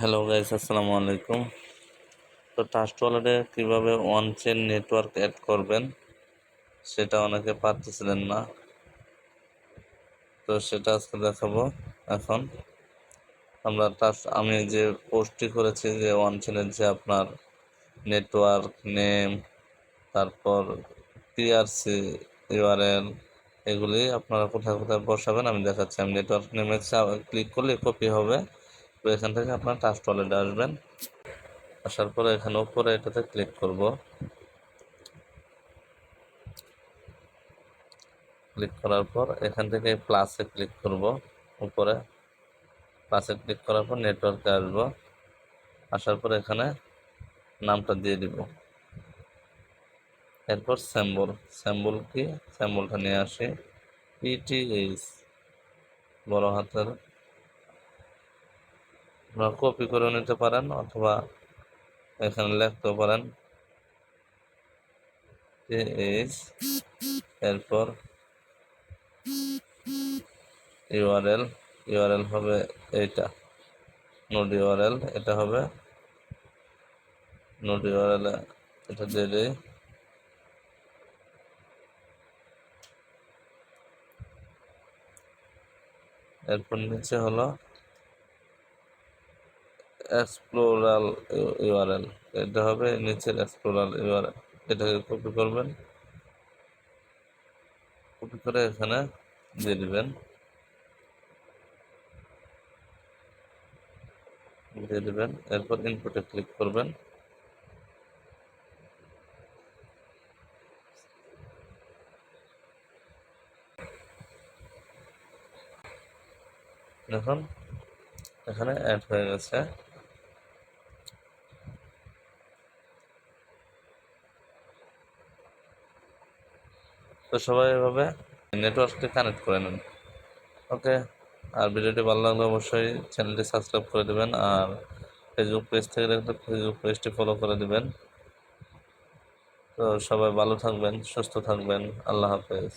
Hello guys, আসসালামু আলাইকুম। তো ট্রাস্ট ওয়ালেটে কীভাবে ওয়ান চেন নেটওয়ার্ক অ্যাড করবেন সেটা অনেকে পারতেছিলেন না, তো সেটা আজকে দেখাবো। এখন আমি যে পোস্টটি করেছি যে ওয়ান চেনের যে আপনার নেটওয়ার্ক নেম, তারপর পিআরসি ইউআরএল, এগুলি আপনারা কোথায় কোথায় বসাবেন আমি দেখাচ্ছি। আমি নেটওয়ার্ক নেমে ক্লিক করলে কপি হবে, তো এখান থেকে আপনার ট্রাস্ট ওয়ালেটে আসবেন। আসার পরে এখানে উপরে এটাতে ক্লিক করব। ক্লিক করার পর এখান থেকে প্লাসে ক্লিক করব। উপরে প্লাসে ক্লিক করার পর নেটওয়ার্কে আসব। আসার পর এখানে নামটা দিয়ে দিব। এরপর স্যাম্বল কি স্যাম্বলটা নিয়ে আসি। পিটিএইচ বড় হাতের, আপনারা কপি করে নিতে পারেন অথবা এখানে লিখতেও পারেন পিটিএইচ। এরপর ইউআরএল হবে এইটা, নোড ইউআরএল, এটা হবে নোড ইউআরএল, এটা দিয়ে দিই। এরপর নিচে হলো এক্সপ্লোরাল ইউআরএল, এটা হবে নিচের এক্সপ্লোরাল ইউআরএল। এটাকে কপি করবেন, কপি করে এখানে দিয়ে দিবেন, এরপর ইনপুটে ক্লিক করবেন। দেখুন এখানে অ্যাড হয়ে গেছে। তো সবাই এভাবে নেটওয়ার্কটি কানেক্ট করে নেন। ওকে, আর ভিডিওটি ভালো লাগলে অবশ্যই চ্যানেলটি সাবস্ক্রাইব করে দেবেন, আর ফেসবুক পেজ থেকে দেখলে ফেসবুক পেজটি ফলো করে দেবেন। তো সবাই ভালো থাকবেন, সুস্থ থাকবেন। আল্লাহ হাফেজ।